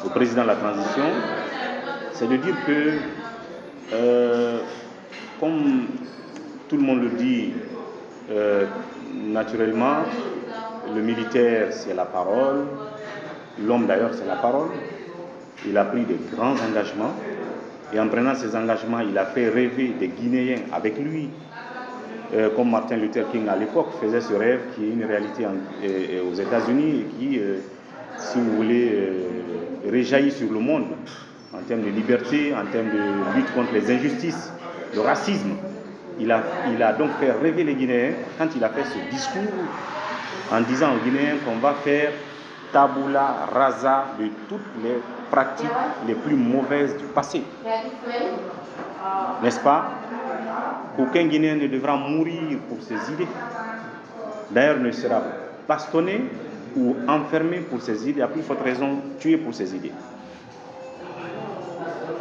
au président de la transition, c'est de dire que, comme tout le monde le dit, naturellement, le militaire c'est la parole, l'homme d'ailleurs c'est la parole. Il a pris de grands engagements et en prenant ces engagements, il a fait rêver des Guinéens avec lui. Comme Martin Luther King à l'époque faisait ce rêve qui est une réalité aux États-Unis et qui, si vous voulez, réjaillit sur le monde en termes de liberté, en termes de lutte contre les injustices, le racisme. Il a donc fait rêver les Guinéens quand il a fait ce discours en disant aux Guinéens qu'on va faire tabula rasa de toutes les pratiques les plus mauvaises du passé. N'est-ce pas? Aucun Guinéen ne devra mourir pour ses idées. D'ailleurs, ne sera bastonné ou enfermé pour ses idées, à plus forte raison, tué pour ses idées.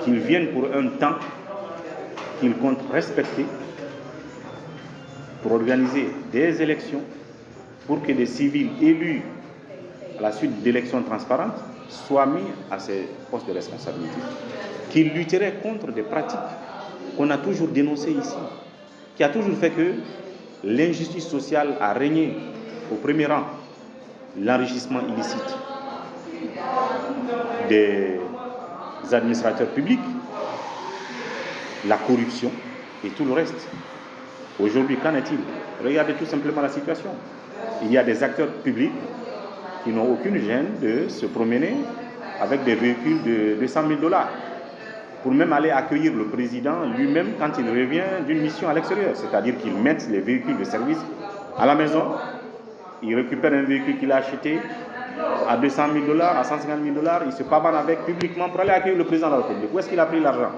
Qu'il vienne pour un temps qu'il compte respecter, pour organiser des élections, pour que des civils élus à la suite d'élections transparentes soient mis à ces postes de responsabilité. Qu'il lutterait contre des pratiques qu'on a toujours dénoncées ici, qui a toujours fait que l'injustice sociale a régné au premier rang, l'enrichissement illicite des administrateurs publics, la corruption et tout le reste. Aujourd'hui, qu'en est-il? Regardez tout simplement la situation. Il y a des acteurs publics qui n'ont aucune gêne de se promener avec des véhicules de 200 000 $, pour même aller accueillir le président lui-même quand il revient d'une mission à l'extérieur. C'est-à-dire qu'ils mettent les véhicules de service à la maison, ils récupèrent un véhicule qu'il a acheté à 200 000 $, à 150 000 $, il se pavane avec publiquement pour aller accueillir le président de la République. Où est-ce qu'il a pris l'argent?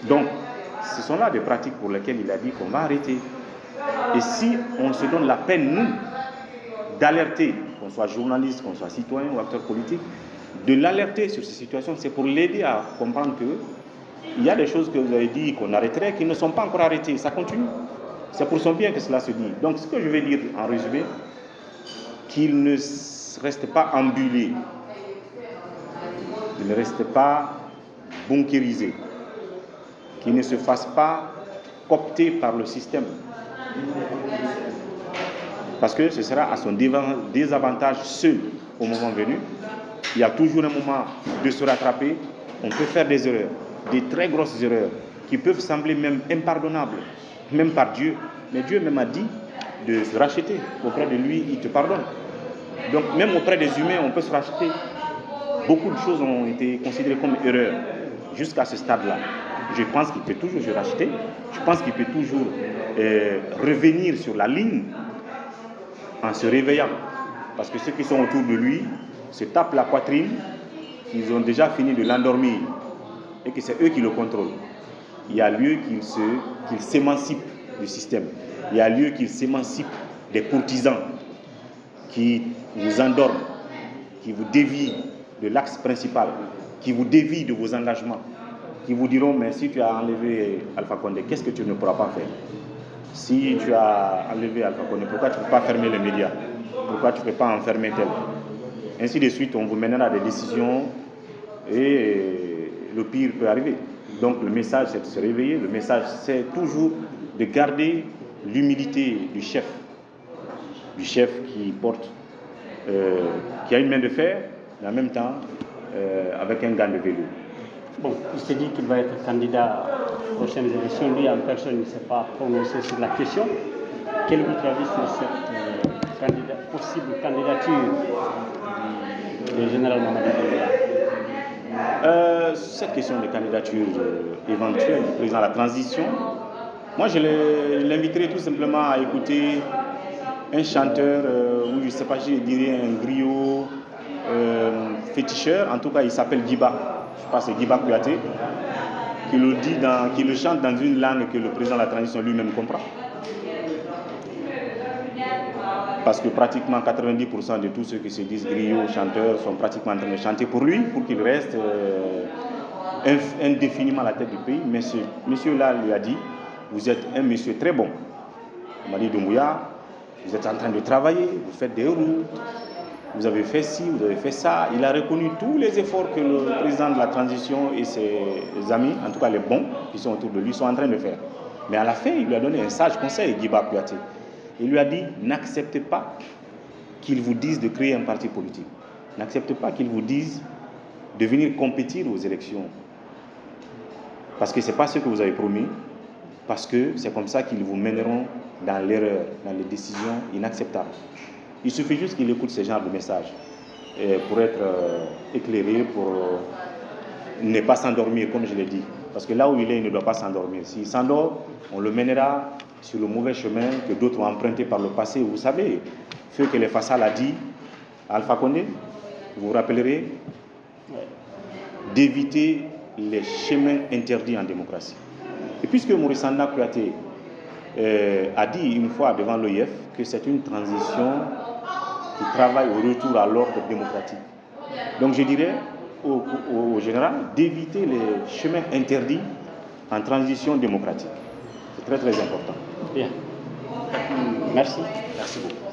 Donc, ce sont là des pratiques pour lesquelles il a dit qu'on va arrêter. Et si on se donne la peine, nous, d'alerter, qu'on soit journaliste, qu'on soit citoyen ou acteur politique, de l'alerter sur ces situations, c'est pour l'aider à comprendre qu'il y a des choses que vous avez dit qu'on arrêterait, qui ne sont pas encore arrêtées, ça continue. C'est pour son bien que cela se dit. Donc ce que je vais dire en résumé, qu'il ne reste pas ambulé, qu'il ne reste pas bunkérisé, qu'il ne se fasse pas coopter par le système. Parce que ce sera à son désavantage seul au moment venu. Il y a toujours un moment de se rattraper. On peut faire des erreurs, des très grosses erreurs, qui peuvent sembler même impardonnables, même par Dieu. Mais Dieu même a dit de se racheter. Auprès de lui, il te pardonne. Donc même auprès des humains, on peut se racheter. Beaucoup de choses ont été considérées comme erreurs jusqu'à ce stade-là. Je pense qu'il peut toujours se racheter. Je pense qu'il peut toujours revenir sur la ligne en se réveillant. Parce que ceux qui sont autour de lui se tapent la poitrine, ils ont déjà fini de l'endormir et que c'est eux qui le contrôlent. Il y a lieu qu'il s'émancipe du système. Il y a lieu qu'il s'émancipe des courtisans qui vous endorment, qui vous dévient de l'axe principal, qui vous dévient de vos engagements, qui vous diront, mais si tu as enlevé Alpha Condé, qu'est-ce que tu ne pourras pas faire? Si tu as enlevé Alpha Condé, pourquoi tu ne peux pas fermer les médias? Pourquoi tu ne peux pas enfermer tel? Ainsi de suite, on vous mènera à des décisions et le pire peut arriver. Donc le message, c'est de se réveiller. Le message, c'est toujours de garder l'humilité du chef qui porte, qui a une main de fer, mais en même temps avec un gant de velours. Bon, il s'est dit qu'il va être candidat aux prochaines élections. Lui, en personne, ne s'est pas prononcé sur la question. Quel est votre avis sur cette possible candidature du général Mamadi Doumbouya? Cette question de candidature éventuelle du président de la transition, moi je l'inviterai tout simplement à écouter un chanteur, ou je ne sais pas, je dirais un griot féticheur, en tout cas il s'appelle Giba. Je ne sais pas, c'est Giba Kouyaté, qui le chante dans une langue que le président de la transition lui-même comprend. Parce que pratiquement 90% de tous ceux qui se disent griots, chanteurs, sont pratiquement en train de chanter pour lui, pour qu'il reste indéfiniment à la tête du pays. Mais ce monsieur-là lui a dit, vous êtes un monsieur très bon. Mamadi Doumbouya, vous êtes en train de travailler, vous faites des routes, vous avez fait ci, vous avez fait ça. Il a reconnu tous les efforts que le président de la transition et ses amis, en tout cas les bons qui sont autour de lui, sont en train de faire. Mais à la fin, il lui a donné un sage conseil, Guiba Kouyaté. Il lui a dit, n'acceptez pas qu'ils vous disent de créer un parti politique. N'acceptez pas qu'ils vous disent de venir compétir aux élections. Parce que ce n'est pas ce que vous avez promis, parce que c'est comme ça qu'ils vous mèneront dans l'erreur, dans les décisions inacceptables. Il suffit juste qu'il écoute ce genre de messages pour être éclairé, pour ne pas s'endormir, comme je l'ai dit. Parce que là où il est, il ne doit pas s'endormir. S'il s'endort, on le mènera sur le mauvais chemin que d'autres ont emprunté par le passé. Vous savez, Feu que les Fassal a dit à Alpha Condé, vous vous rappellerez, d'éviter les chemins interdits en démocratie. Et puisque Maurice Sanda Kouyaté a dit une fois devant l'OIF que c'est une transition qui travaille au retour à l'ordre démocratique. Donc je dirais au général d'éviter les chemins interdits en transition démocratique. C'est très très important. Bien. Merci. Merci beaucoup.